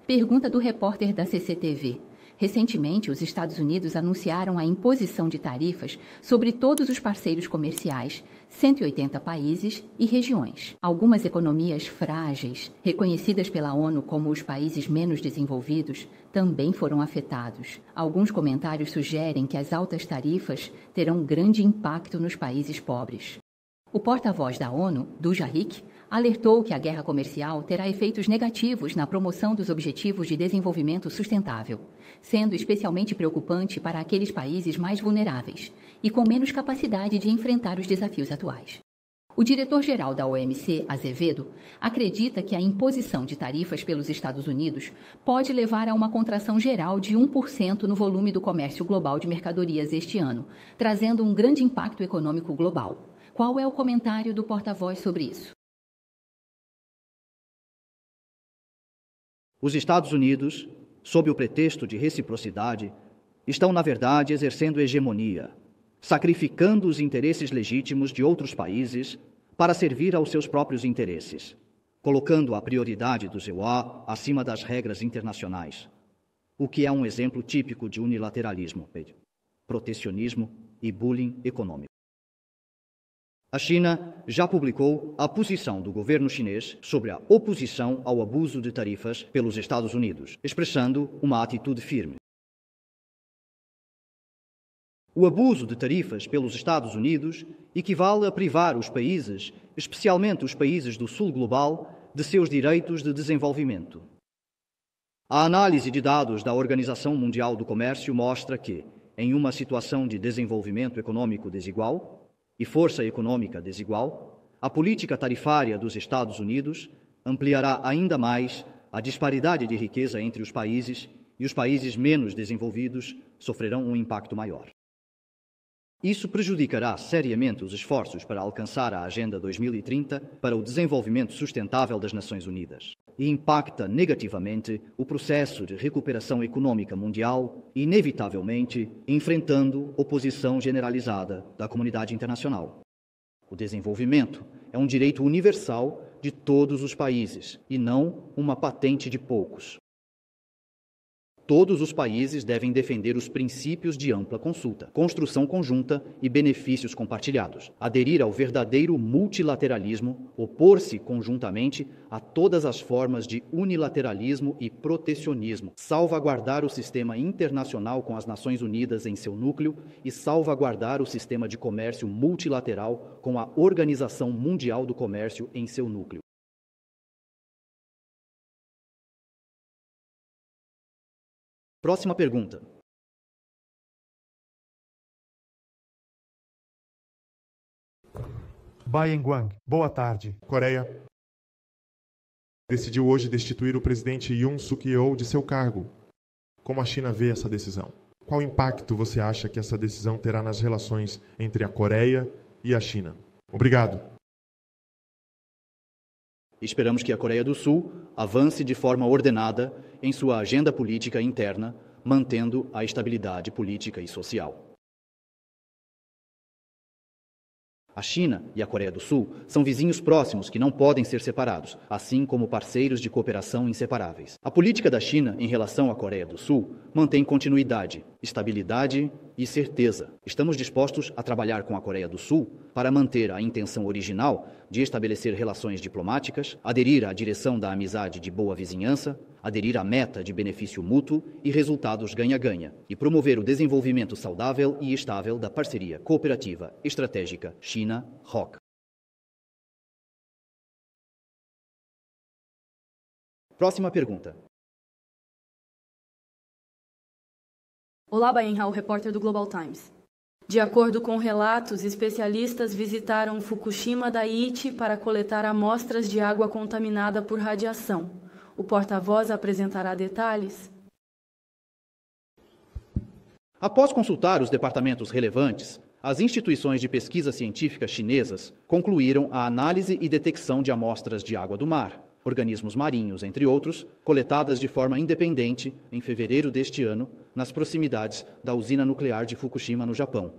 Pergunta do repórter da CCTV. Recentemente, os Estados Unidos anunciaram a imposição de tarifas sobre todos os parceiros comerciais, 180 países e regiões. Algumas economias frágeis, reconhecidas pela ONU como os países menos desenvolvidos, também foram afetados. Alguns comentários sugerem que as altas tarifas terão grande impacto nos países pobres. O porta-voz da ONU, Dujarric, alertou que a guerra comercial terá efeitos negativos na promoção dos Objetivos de Desenvolvimento Sustentável, sendo especialmente preocupante para aqueles países mais vulneráveis e com menos capacidade de enfrentar os desafios atuais. O diretor-geral da OMC, Azevedo, acredita que a imposição de tarifas pelos Estados Unidos pode levar a uma contração geral de 1% no volume do comércio global de mercadorias este ano, trazendo um grande impacto econômico global. Qual é o comentário do porta-voz sobre isso? Os Estados Unidos, sob o pretexto de reciprocidade, estão, na verdade, exercendo hegemonia, sacrificando os interesses legítimos de outros países para servir aos seus próprios interesses, colocando a prioridade do EUA acima das regras internacionais, o que é um exemplo típico de unilateralismo, protecionismo e bullying econômico. A China já publicou a posição do governo chinês sobre a oposição ao abuso de tarifas pelos Estados Unidos, expressando uma atitude firme. O abuso de tarifas pelos Estados Unidos equivale a privar os países, especialmente os países do Sul global, de seus direitos de desenvolvimento. A análise de dados da Organização Mundial do Comércio mostra que, em uma situação de desenvolvimento econômico desigual e força econômica desigual, a política tarifária dos Estados Unidos ampliará ainda mais a disparidade de riqueza entre os países e os países menos desenvolvidos sofrerão um impacto maior. Isso prejudicará seriamente os esforços para alcançar a Agenda 2030 para o desenvolvimento sustentável das Nações Unidas e impacta negativamente o processo de recuperação econômica mundial, inevitavelmente enfrentando oposição generalizada da comunidade internacional. O desenvolvimento é um direito universal de todos os países e não uma patente de poucos. Todos os países devem defender os princípios de ampla consulta, construção conjunta e benefícios compartilhados, aderir ao verdadeiro multilateralismo, opor-se conjuntamente a todas as formas de unilateralismo e protecionismo, salvaguardar o sistema internacional com as Nações Unidas em seu núcleo e salvaguardar o sistema de comércio multilateral com a Organização Mundial do Comércio em seu núcleo. Próxima pergunta. Baien Guang, boa tarde. Coreia decidiu hoje destituir o presidente Yoon Suk-yeol de seu cargo. Como a China vê essa decisão? Qual impacto você acha que essa decisão terá nas relações entre a Coreia e a China? Obrigado. Esperamos que a Coreia do Sul avance de forma ordenada em sua agenda política interna, mantendo a estabilidade política e social. A China e a Coreia do Sul são vizinhos próximos que não podem ser separados, assim como parceiros de cooperação inseparáveis. A política da China em relação à Coreia do Sul mantém continuidade, estabilidade e certeza. Estamos dispostos a trabalhar com a Coreia do Sul para manter a intenção original de estabelecer relações diplomáticas, aderir à direção da amizade de boa vizinhança, aderir à meta de benefício mútuo e resultados ganha-ganha, e promover o desenvolvimento saudável e estável da parceria cooperativa estratégica China-ROC. Próxima pergunta. Olá, Baien Hao, repórter do Global Times. De acordo com relatos, especialistas visitaram Fukushima Daiichi para coletar amostras de água contaminada por radiação. O porta-voz apresentará detalhes? Após consultar os departamentos relevantes, as instituições de pesquisa científica chinesas concluíram a análise e detecção de amostras de água do mar, organismos marinhos, entre outros, coletadas de forma independente em fevereiro deste ano, nas proximidades da usina nuclear de Fukushima, no Japão.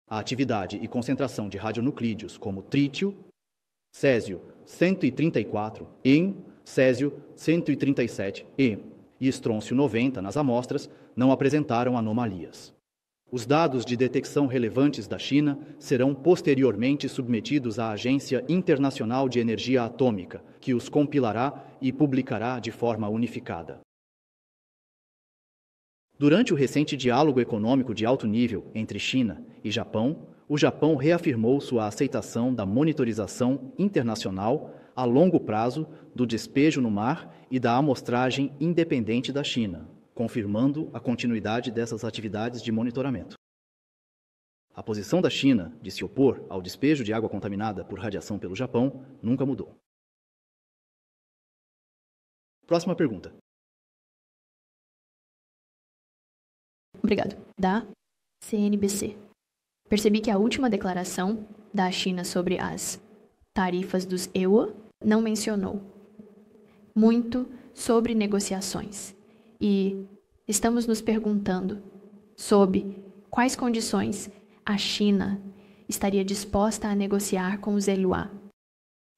A atividade e concentração de radionuclídeos como trítio, césio 134, em césio 137 e estrôncio 90 nas amostras não apresentaram anomalias. Os dados de detecção relevantes da China serão posteriormente submetidos à Agência Internacional de Energia Atômica, que os compilará e publicará de forma unificada. Durante o recente diálogo econômico de alto nível entre China e Japão, o Japão reafirmou sua aceitação da monitorização internacional a longo prazo do despejo no mar e da amostragem independente da China, confirmando a continuidade dessas atividades de monitoramento. A posição da China de se opor ao despejo de água contaminada por radiação pelo Japão nunca mudou. Próxima pergunta. Obrigado. Da CNBC. Percebi que a última declaração da China sobre as tarifas dos EUA não mencionou muito sobre negociações. E estamos nos perguntando sob quais condições a China estaria disposta a negociar com os EUA.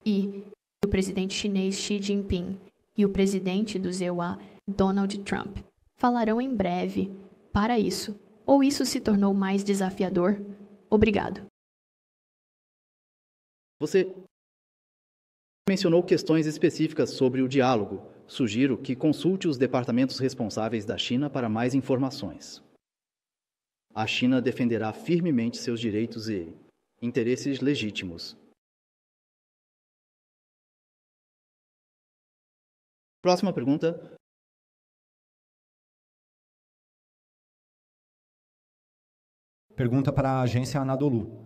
E o presidente chinês Xi Jinping e o presidente dos EUA, Donald Trump, falarão em breve para isso, ou isso se tornou mais desafiador? Obrigado. Você mencionou questões específicas sobre o diálogo. Sugiro que consulte os departamentos responsáveis da China para mais informações. A China defenderá firmemente seus direitos e interesses legítimos. Próxima pergunta. Pergunta para a agência Anadolu.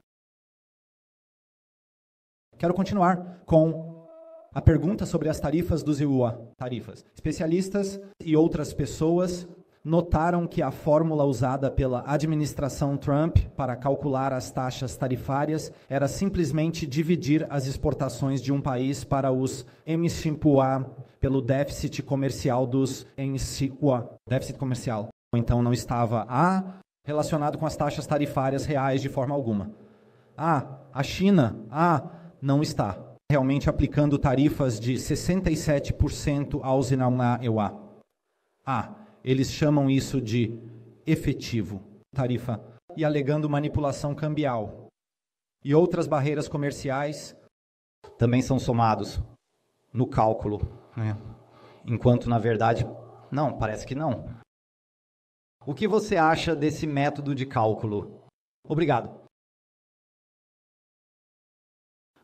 Quero continuar com a pergunta sobre as tarifas dos EUA. Tarifas. Especialistas e outras pessoas notaram que a fórmula usada pela administração Trump para calcular as taxas tarifárias era simplesmente dividir as exportações de um país para os MCPUA pelo déficit comercial dos MCPUA. Déficit comercial. Então não estava relacionado com as taxas tarifárias reais de forma alguma. A China, não está realmente aplicando tarifas de 67% aos EUA. Eles chamam isso de efetivo, tarifa, e alegando manipulação cambial. E outras barreiras comerciais também são somados no cálculo, né? Enquanto, na verdade, não, parece que não. O que você acha desse método de cálculo? Obrigado.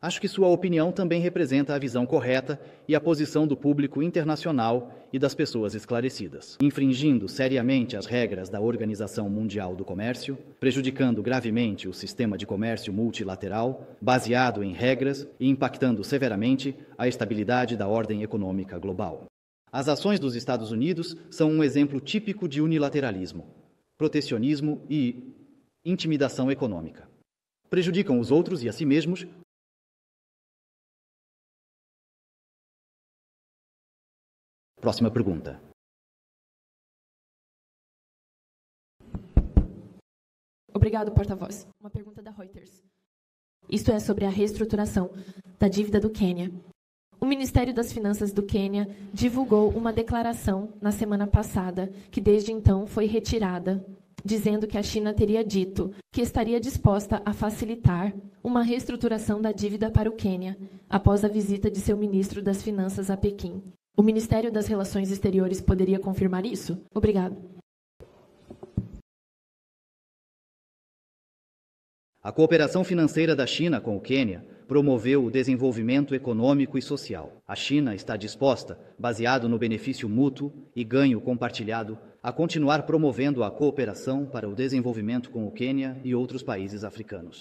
Acho que sua opinião também representa a visão correta e a posição do público internacional e das pessoas esclarecidas, infringindo seriamente as regras da Organização Mundial do Comércio, prejudicando gravemente o sistema de comércio multilateral, baseado em regras e impactando severamente a estabilidade da ordem econômica global. As ações dos Estados Unidos são um exemplo típico de unilateralismo, protecionismo e intimidação econômica. Prejudicam os outros e a si mesmos. Próxima pergunta. Obrigado, porta-voz. Uma pergunta da Reuters. Isto é sobre a reestruturação da dívida do Quênia. O Ministério das Finanças do Quênia divulgou uma declaração na semana passada, que desde então foi retirada, dizendo que a China teria dito que estaria disposta a facilitar uma reestruturação da dívida para o Quênia, após a visita de seu ministro das Finanças a Pequim. O Ministério das Relações Exteriores poderia confirmar isso? Obrigado. A cooperação financeira da China com o Quênia promoveu o desenvolvimento econômico e social. A China está disposta, baseado no benefício mútuo e ganho compartilhado, a continuar promovendo a cooperação para o desenvolvimento com o Quênia e outros países africanos.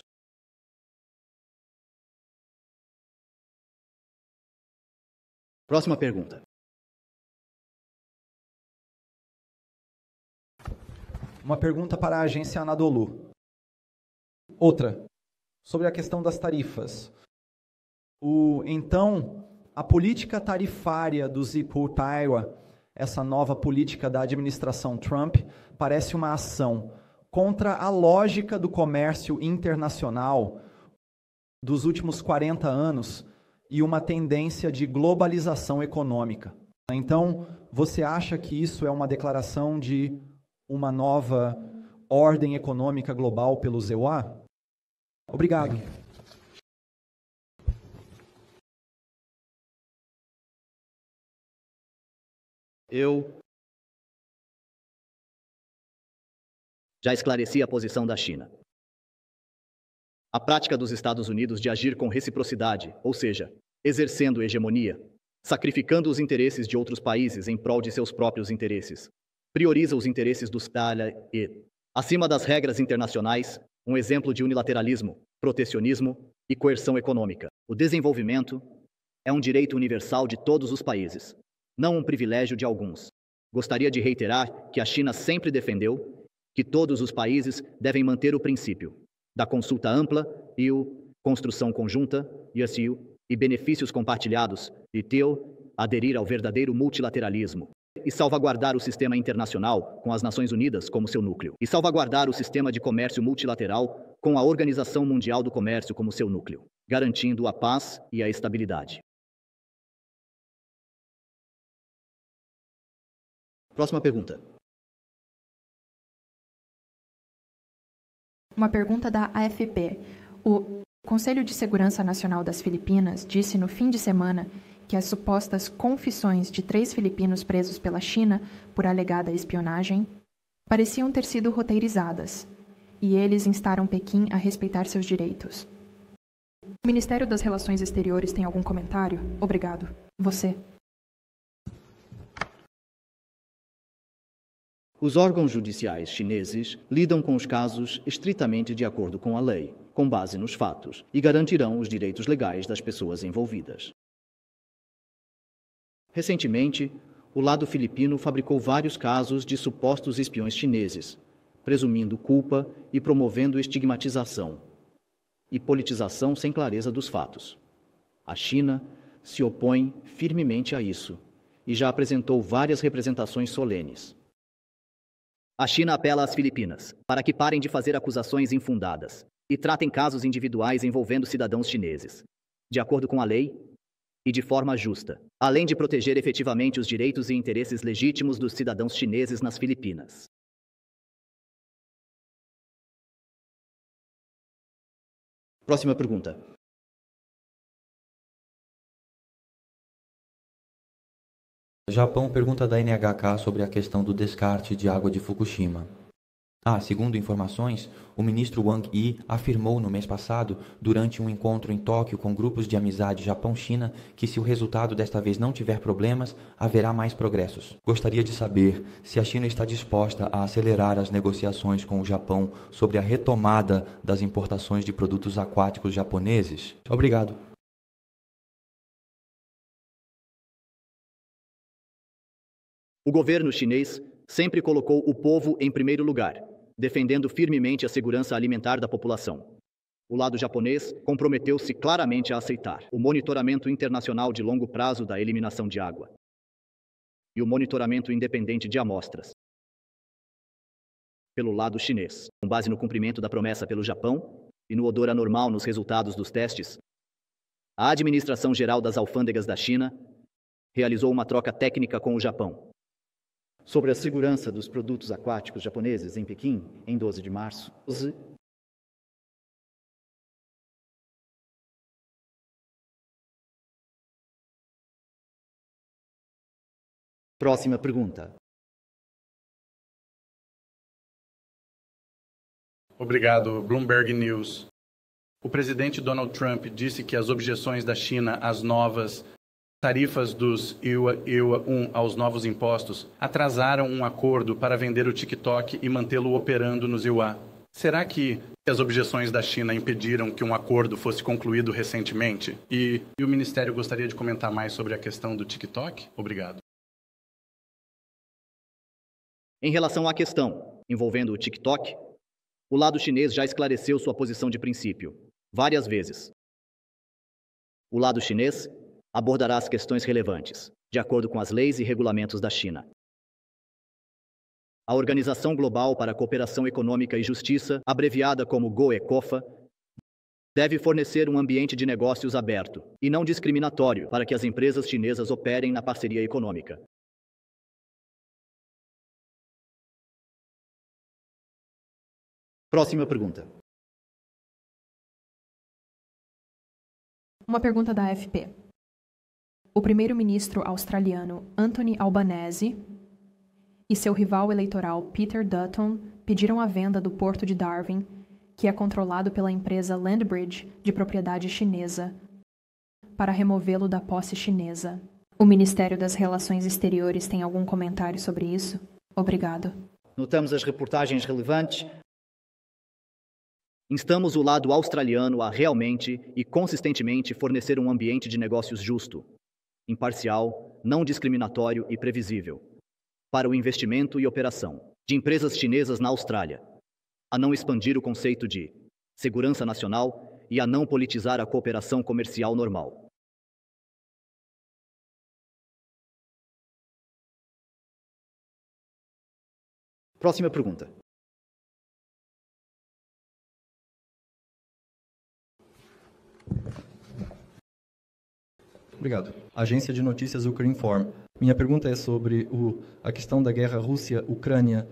Próxima pergunta. Uma pergunta para a agência Anadolu. Outra, sobre a questão das tarifas. Então, a política tarifária do ZPUA, essa nova política da administração Trump, parece uma ação contra a lógica do comércio internacional dos últimos 40 anos, e uma tendência de globalização econômica. Então, você acha que isso é uma declaração de uma nova ordem econômica global pelos EUA? Obrigado. Eu já esclareci a posição da China. A prática dos Estados Unidos de agir com reciprocidade, ou seja, exercendo hegemonia, sacrificando os interesses de outros países em prol de seus próprios interesses, prioriza os interesses dos e, acima das regras internacionais, um exemplo de unilateralismo, protecionismo e coerção econômica. O desenvolvimento é um direito universal de todos os países, não um privilégio de alguns. Gostaria de reiterar que a China sempre defendeu que todos os países devem manter o princípio da consulta ampla e construção conjunta e benefícios compartilhados e aderir ao verdadeiro multilateralismo e salvaguardar o sistema internacional com as Nações Unidas como seu núcleo e salvaguardar o sistema de comércio multilateral com a Organização Mundial do Comércio como seu núcleo, garantindo a paz e a estabilidade. Próxima pergunta. Uma pergunta da AFP. O Conselho de Segurança Nacional das Filipinas disse no fim de semana que as supostas confissões de 3 filipinos presos pela China por alegada espionagem pareciam ter sido roteirizadas, e eles instaram Pequim a respeitar seus direitos. O Ministério das Relações Exteriores tem algum comentário? Obrigado. Você. Os órgãos judiciais chineses lidam com os casos estritamente de acordo com a lei, com base nos fatos, e garantirão os direitos legais das pessoas envolvidas. Recentemente, o lado filipino fabricou vários casos de supostos espiões chineses, presumindo culpa e promovendo estigmatização e politização sem clareza dos fatos. A China se opõe firmemente a isso e já apresentou várias representações solenes. A China apela às Filipinas para que parem de fazer acusações infundadas e tratem casos individuais envolvendo cidadãos chineses, de acordo com a lei e de forma justa, além de proteger efetivamente os direitos e interesses legítimos dos cidadãos chineses nas Filipinas. Próxima pergunta. Japão pergunta da NHK sobre a questão do descarte de água de Fukushima. Segundo informações, o ministro Wang Yi afirmou no mês passado, durante um encontro em Tóquio com grupos de amizade Japão-China, que se o resultado desta vez não tiver problemas, haverá mais progressos. Gostaria de saber se a China está disposta a acelerar as negociações com o Japão sobre a retomada das importações de produtos aquáticos japoneses. Obrigado. O governo chinês sempre colocou o povo em primeiro lugar, defendendo firmemente a segurança alimentar da população. O lado japonês comprometeu-se claramente a aceitar o monitoramento internacional de longo prazo da eliminação de água e o monitoramento independente de amostras pelo lado chinês. Com base no cumprimento da promessa pelo Japão e no odor anormal nos resultados dos testes, a Administração Geral das Alfândegas da China realizou uma troca técnica com o Japão sobre a segurança dos produtos aquáticos japoneses em Pequim, em 12 de março. Próxima pergunta. Obrigado, Bloomberg News. O presidente Donald Trump disse que as objeções da China às novas tarifas dos EUA 1 aos novos impostos atrasaram um acordo para vender o TikTok e mantê-lo operando nos EUA. Será que as objeções da China impediram que um acordo fosse concluído recentemente? E o Ministério gostaria de comentar mais sobre a questão do TikTok? Obrigado. Em relação à questão envolvendo o TikTok, o lado chinês já esclareceu sua posição de princípio várias vezes. O lado chinês abordará as questões relevantes, de acordo com as leis e regulamentos da China. A Organização Global para a Cooperação Econômica e Justiça, abreviada como GOECOFA, deve fornecer um ambiente de negócios aberto e não discriminatório para que as empresas chinesas operem na parceria econômica. Próxima pergunta. Uma pergunta da AFP. O primeiro-ministro australiano Anthony Albanese e seu rival eleitoral Peter Dutton pediram a venda do porto de Darwin, que é controlado pela empresa Landbridge, de propriedade chinesa, para removê-lo da posse chinesa. O Ministério das Relações Exteriores tem algum comentário sobre isso? Obrigado. Notamos as reportagens relevantes. Instamos o lado australiano a realmente e consistentemente fornecer um ambiente de negócios justo, imparcial, não discriminatório e previsível para o investimento e operação de empresas chinesas na Austrália, a não expandir o conceito de segurança nacional e a não politizar a cooperação comercial normal. Próxima pergunta. Obrigado. Agência de Notícias Ukrinform. Minha pergunta é sobre a questão da guerra Rússia-Ucrânia.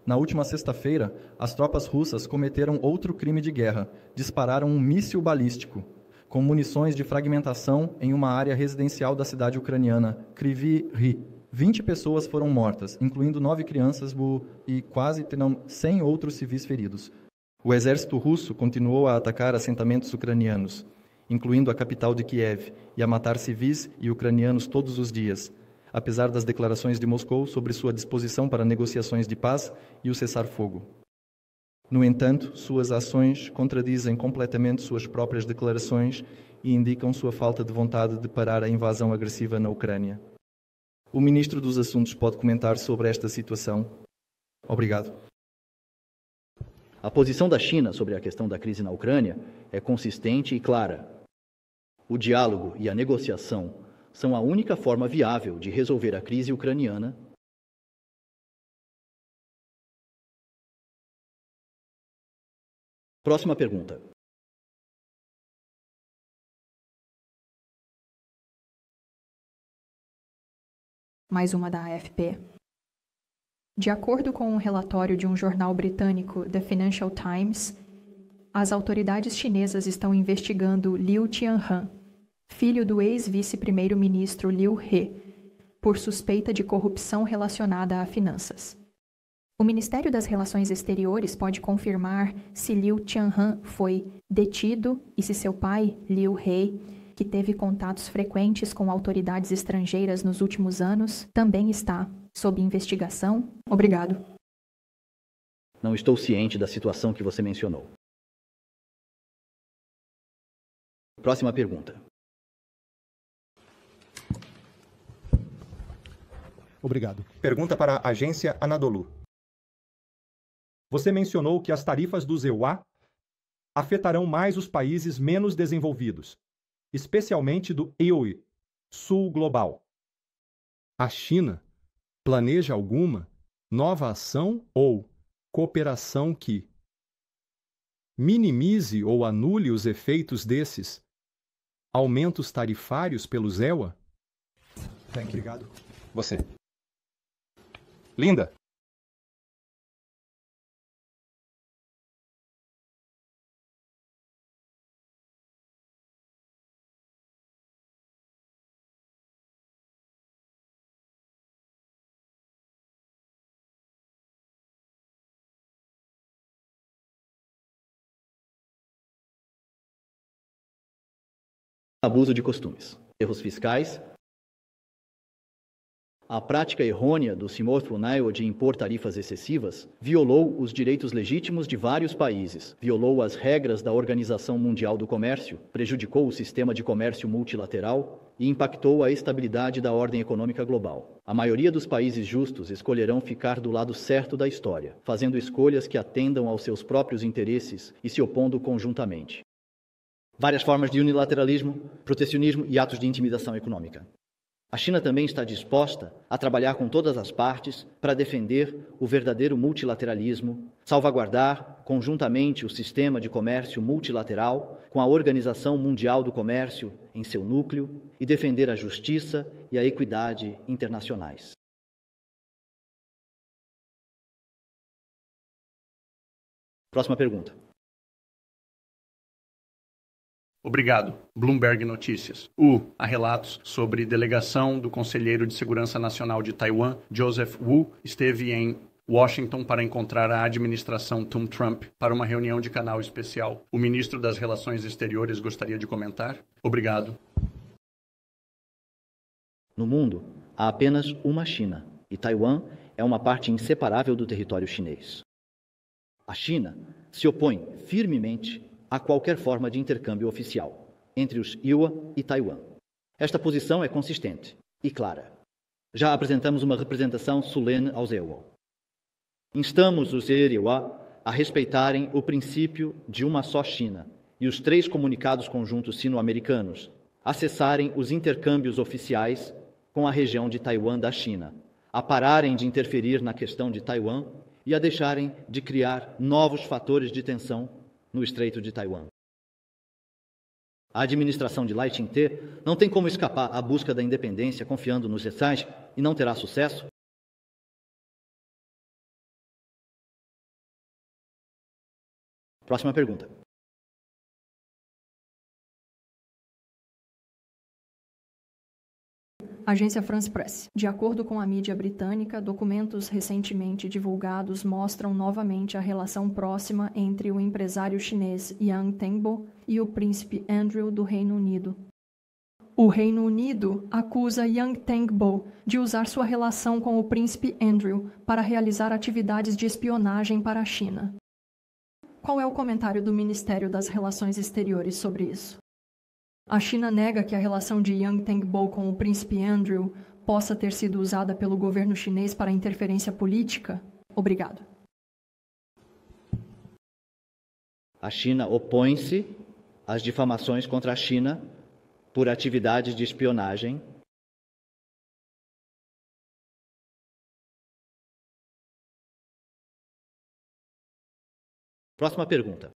Na última sexta-feira, as tropas russas cometeram outro crime de guerra. Dispararam um míssil balístico com munições de fragmentação em uma área residencial da cidade ucraniana, Kryvyi Rih. 20 pessoas foram mortas, incluindo 9 crianças e quase 100 outros civis feridos. O exército russo continuou a atacar assentamentos ucranianos, incluindo a capital de Kiev, e a matar civis e ucranianos todos os dias, apesar das declarações de Moscou sobre sua disposição para negociações de paz e o cessar-fogo. No entanto, suas ações contradizem completamente suas próprias declarações e indicam sua falta de vontade de parar a invasão agressiva na Ucrânia. O ministro dos Assuntos pode comentar sobre esta situação? Obrigado. A posição da China sobre a questão da crise na Ucrânia é consistente e clara. O diálogo e a negociação são a única forma viável de resolver a crise ucraniana. Próxima pergunta. Mais uma da AFP. De acordo com um relatório de um jornal britânico, The Financial Times, as autoridades chinesas estão investigando Liu Tianhan, filho do ex-vice-primeiro-ministro Liu He, por suspeita de corrupção relacionada a finanças. O Ministério das Relações Exteriores pode confirmar se Liu Tianhan foi detido e se seu pai, Liu He, que teve contatos frequentes com autoridades estrangeiras nos últimos anos, também está sob investigação? Obrigado. Não estou ciente da situação que você mencionou. Próxima pergunta. Obrigado. Pergunta para a agência Anadolu. Você mencionou que as tarifas dos EUA afetarão mais os países menos desenvolvidos, especialmente do EUI, Sul Global. A China planeja alguma nova ação ou cooperação que minimize ou anule os efeitos desses aumentos tarifários pelos EUA? Obrigado. Você. Linda. Abuso de costumes, erros fiscais, a prática errônea do Sr. Brunel de impor tarifas excessivas violou os direitos legítimos de vários países, violou as regras da Organização Mundial do Comércio, prejudicou o sistema de comércio multilateral e impactou a estabilidade da ordem econômica global. A maioria dos países justos escolherão ficar do lado certo da história, fazendo escolhas que atendam aos seus próprios interesses e se opondo conjuntamente. Várias formas de unilateralismo, protecionismo e atos de intimidação econômica. A China também está disposta a trabalhar com todas as partes para defender o verdadeiro multilateralismo, salvaguardar conjuntamente o sistema de comércio multilateral com a Organização Mundial do Comércio em seu núcleo e defender a justiça e a equidade internacionais. Próxima pergunta. Obrigado. Bloomberg Notícias. Há relatos sobre delegação do Conselheiro de Segurança Nacional de Taiwan, Joseph Wu, esteve em Washington para encontrar a administração Trump para uma reunião de canal especial. O ministro das Relações Exteriores gostaria de comentar? Obrigado. No mundo, há apenas uma China, e Taiwan é uma parte inseparável do território chinês. A China se opõe firmemente a qualquer forma de intercâmbio oficial entre os Iowa e Taiwan. Esta posição é consistente e clara. Já apresentamos uma representação solene aos Iowa. Instamos os Iowa a respeitarem o princípio de uma só China e os 3 comunicados conjuntos sino-americanos, a cessarem os intercâmbios oficiais com a região de Taiwan da China, a pararem de interferir na questão de Taiwan e a deixarem de criar novos fatores de tensão no Estreito de Taiwan. A administração de Lai Ching-te não tem como escapar à busca da independência confiando nos recais e não terá sucesso. Próxima pergunta. Agência France Press. De acordo com a mídia britânica, documentos recentemente divulgados mostram novamente a relação próxima entre o empresário chinês Yang Tengbo e o príncipe Andrew do Reino Unido. O Reino Unido acusa Yang Tengbo de usar sua relação com o príncipe Andrew para realizar atividades de espionagem para a China. Qual é o comentário do Ministério das Relações Exteriores sobre isso? A China nega que a relação de Yang Tengbo com o príncipe Andrew possa ter sido usada pelo governo chinês para interferência política? Obrigado. A China opõe-se às difamações contra a China por atividades de espionagem. Próxima pergunta.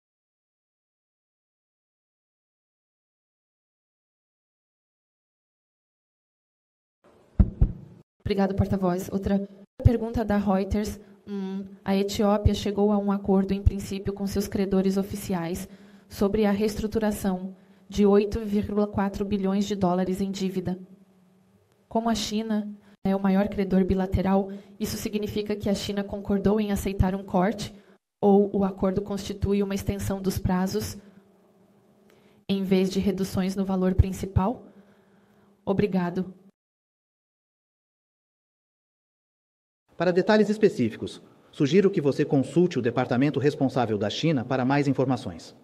Obrigado, porta-voz. Outra pergunta da Reuters. A Etiópia chegou a um acordo, em princípio, com seus credores oficiais sobre a reestruturação de 8,4 bilhões de dólares em dívida. Como a China é o maior credor bilateral, isso significa que a China concordou em aceitar um corte ou o acordo constitui uma extensão dos prazos em vez de reduções no valor principal? Obrigado. Para detalhes específicos, sugiro que você consulte o departamento responsável da China para mais informações.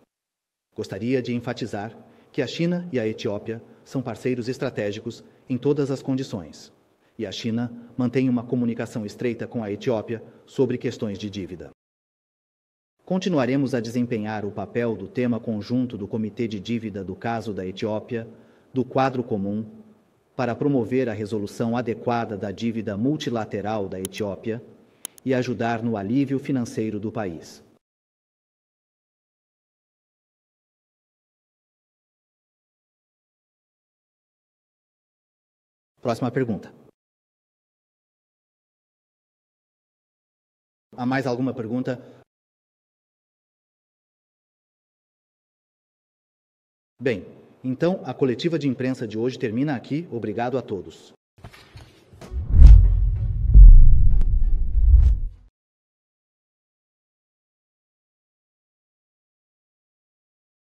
Gostaria de enfatizar que a China e a Etiópia são parceiros estratégicos em todas as condições, e a China mantém uma comunicação estreita com a Etiópia sobre questões de dívida. Continuaremos a desempenhar o papel do tema conjunto do Comitê de Dívida do caso da Etiópia, do quadro comum, para promover a resolução adequada da dívida multilateral da Etiópia e ajudar no alívio financeiro do país. Próxima pergunta. Há mais alguma pergunta? Bem, então a coletiva de imprensa de hoje termina aqui. Obrigado a todos.